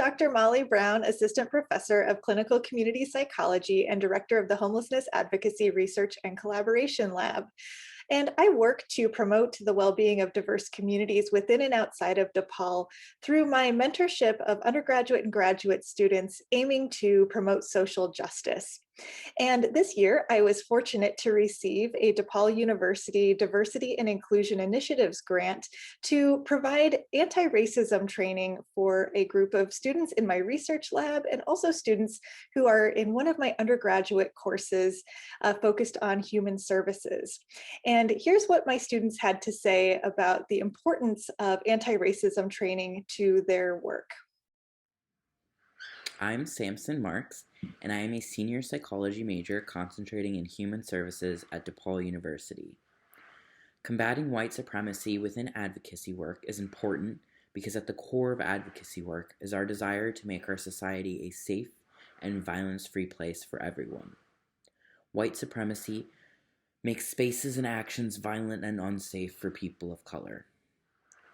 Dr. Molly Brown, Assistant Professor of Clinical Community Psychology and Director of the Homelessness Advocacy Research and Collaboration Lab. And I work to promote the well-being of diverse communities within and outside of DePaul through my mentorship of undergraduate and graduate students aiming to promote social justice. And this year, I was fortunate to receive a DePaul University Diversity and Inclusion Initiatives grant to provide anti-racism training for a group of students in my research lab and also students who are in one of my undergraduate courses focused on human services. And here's what my students had to say about the importance of anti-racism training to their work. I'm Samson Marks, and I am a senior psychology major concentrating in human services at DePaul University. Combating white supremacy within advocacy work is important because at the core of advocacy work is our desire to make our society a safe and violence-free place for everyone. White supremacy makes spaces and actions violent and unsafe for people of color.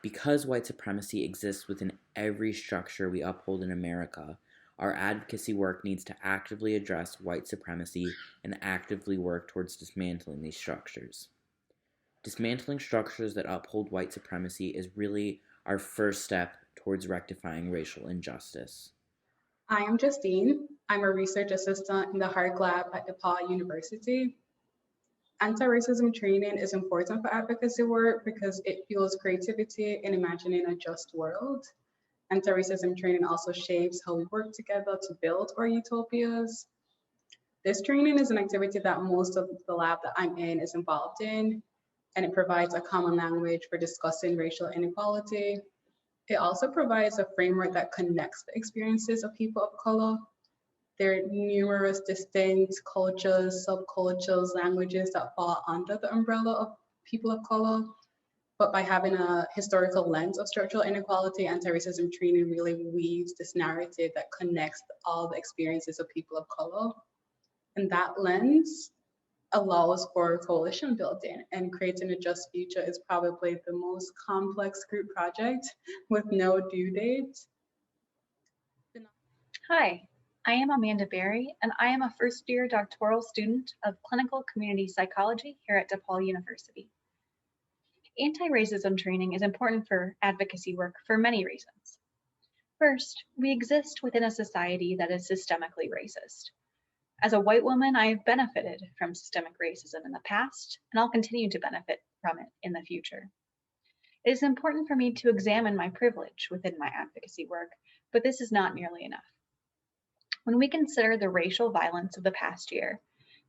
Because white supremacy exists within every structure we uphold in America, our advocacy work needs to actively address white supremacy and actively work towards dismantling these structures. Dismantling structures that uphold white supremacy is really our first step towards rectifying racial injustice. I am Justine. I'm a research assistant in the HARC lab at DePaul University. Anti-racism training is important for advocacy work because it fuels creativity in imagining a just world. Anti-racism training also shapes how we work together to build our utopias. This training is an activity that most of the lab that I'm in is involved in, and it provides a common language for discussing racial inequality. It also provides a framework that connects the experiences of people of color. There are numerous distinct cultures, subcultures, languages that fall under the umbrella of people of color. But by having a historical lens of structural inequality, anti-racism training really weaves this narrative that connects all the experiences of people of color. And that lens allows for coalition building, and creating a just future is probably the most complex group project with no due date. Hi, I am Amanda Berry, and I am a first-year doctoral student of clinical community psychology here at DePaul University. Anti-racism training is important for advocacy work for many reasons. First, we exist within a society that is systemically racist. As a white woman, I have benefited from systemic racism in the past, and I'll continue to benefit from it in the future. It is important for me to examine my privilege within my advocacy work, but this is not nearly enough. When we consider the racial violence of the past year,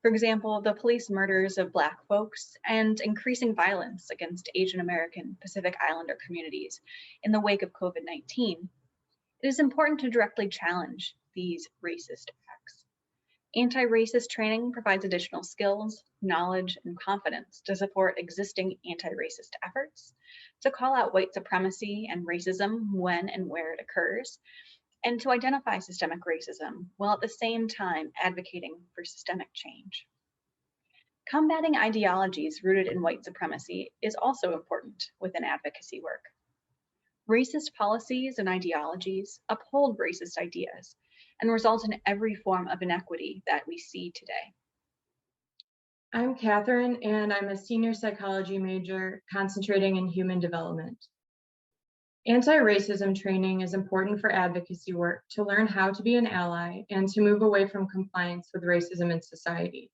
for example, the police murders of Black folks and increasing violence against Asian American Pacific Islander communities in the wake of COVID-19, it is important to directly challenge these racist acts. Anti-racist training provides additional skills, knowledge, and confidence to support existing anti-racist efforts, to call out white supremacy and racism when and where it occurs, and to identify systemic racism while at the same time advocating for systemic change. Combating ideologies rooted in white supremacy is also important within advocacy work. Racist policies and ideologies uphold racist ideas and result in every form of inequity that we see today. I'm Catherine, and I'm a senior psychology major concentrating in human development. Anti-racism training is important for advocacy work to learn how to be an ally and to move away from compliance with racism in society.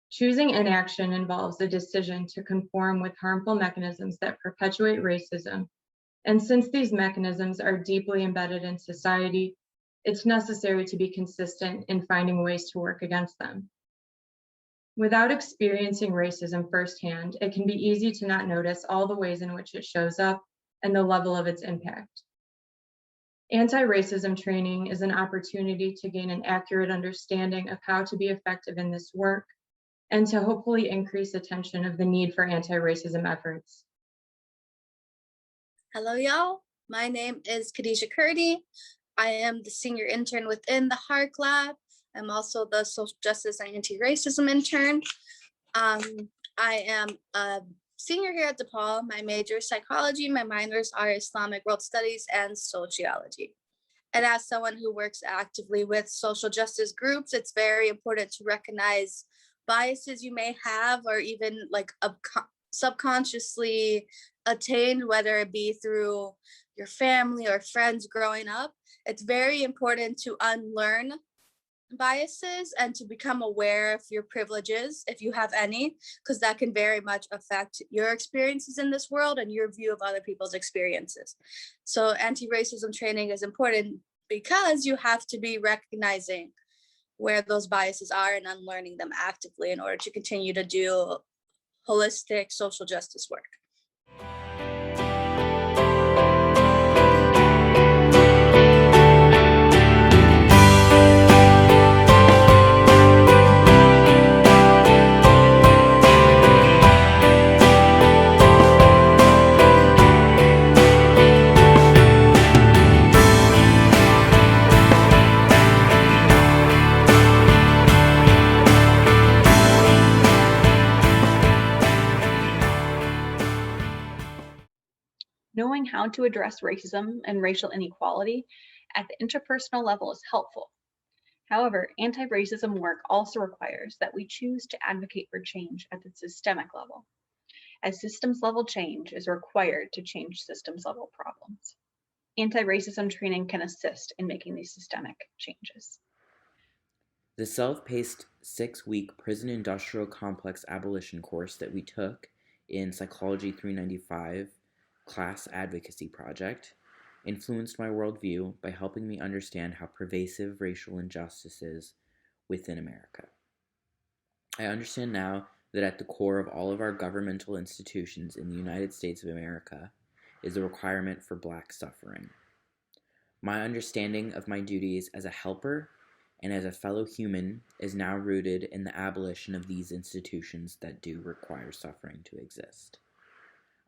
Choosing inaction involves the decision to conform with harmful mechanisms that perpetuate racism. And since these mechanisms are deeply embedded in society, it's necessary to be consistent in finding ways to work against them. Without experiencing racism firsthand, it can be easy to not notice all the ways in which it shows up and the level of its impact. Anti-racism training is an opportunity to gain an accurate understanding of how to be effective in this work and to hopefully increase attention of the need for anti-racism efforts. Hello, y'all. My name is Khadijah Kurdi. I am the senior intern within the HARC lab. I'm also the social justice and anti-racism intern. I am a senior here at DePaul. My major is psychology. My minors are Islamic world studies and sociology. And as someone who works actively with social justice groups, it's very important to recognize biases you may have, or even like subconsciously attained, whether it be through your family or friends growing up. It's very important to unlearn biases and to become aware of your privileges, if you have any, because that can very much affect your experiences in this world and your view of other people's experiences. So anti-racism training is important because you have to be recognizing where those biases are and unlearning them actively in order to continue to do holistic social justice work. Knowing how to address racism and racial inequality at the interpersonal level is helpful. However, anti-racism work also requires that we choose to advocate for change at the systemic level, as systems level change is required to change systems level problems. Anti-racism training can assist in making these systemic changes. The self-paced 6-week prison industrial complex abolition course that we took in Psychology 395 class advocacy project influenced my worldview by helping me understand how pervasive racial injustices within America. I understand now that at the core of all of our governmental institutions in the United States of America is the requirement for Black suffering. My understanding of my duties as a helper and as a fellow human is now rooted in the abolition of these institutions that do require suffering to exist.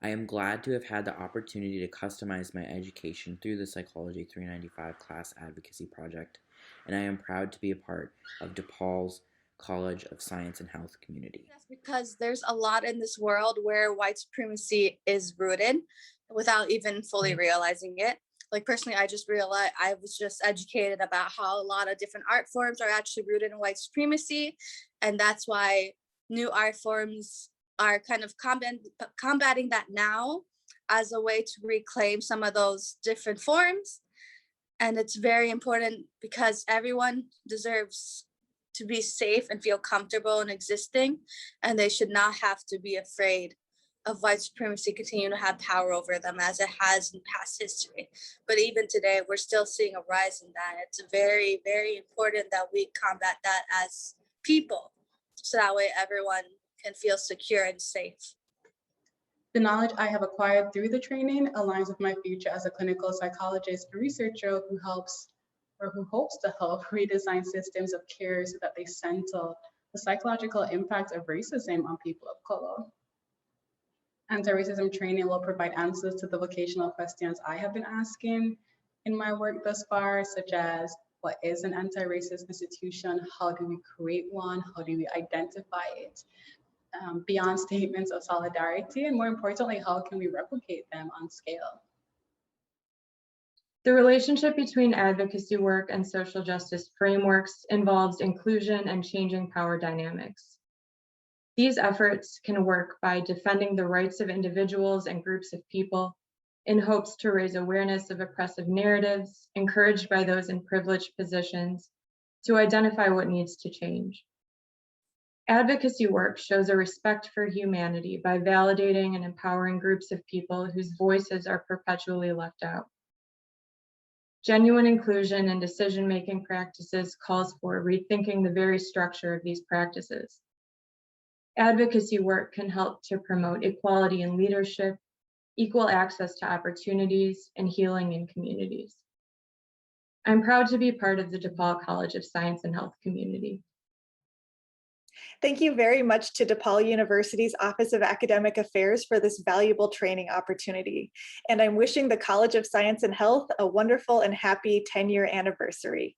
I am glad to have had the opportunity to customize my education through the Psychology 395 class advocacy project, and I am proud to be a part of DePaul's College of Science and Health community. That's because there's a lot in this world where white supremacy is rooted without even fully realizing it. Like personally, I just realized I was just educated about how a lot of different art forms are actually rooted in white supremacy. And that's why new art forms are kind of combating that now as a way to reclaim some of those different forms. And it's very important because everyone deserves to be safe and feel comfortable in existing, and they should not have to be afraid of white supremacy continuing to have power over them as it has in past history. But even today, we're still seeing a rise in that. It's very, very important that we combat that as people, so that way everyone can feel secure and safe. The knowledge I have acquired through the training aligns with my future as a clinical psychologist and researcher who hopes to help redesign systems of care so that they center the psychological impact of racism on people of color. Anti-racism training will provide answers to the vocational questions I have been asking in my work thus far, such as what is an anti-racist institution? How do we create one? How do we identify it? Beyond statements of solidarity, and more importantly, how can we replicate them on scale? The relationship between advocacy work and social justice frameworks involves inclusion and changing power dynamics. These efforts can work by defending the rights of individuals and groups of people in hopes to raise awareness of oppressive narratives, encouraged by those in privileged positions to identify what needs to change. Advocacy work shows a respect for humanity by validating and empowering groups of people whose voices are perpetually left out. Genuine inclusion in decision-making practices calls for rethinking the very structure of these practices. Advocacy work can help to promote equality in leadership, equal access to opportunities, and healing in communities. I'm proud to be part of the DePaul College of Science and Health community. Thank you very much to DePaul University's Office of Academic Affairs for this valuable training opportunity. And I'm wishing the College of Science and Health a wonderful and happy 10-year anniversary.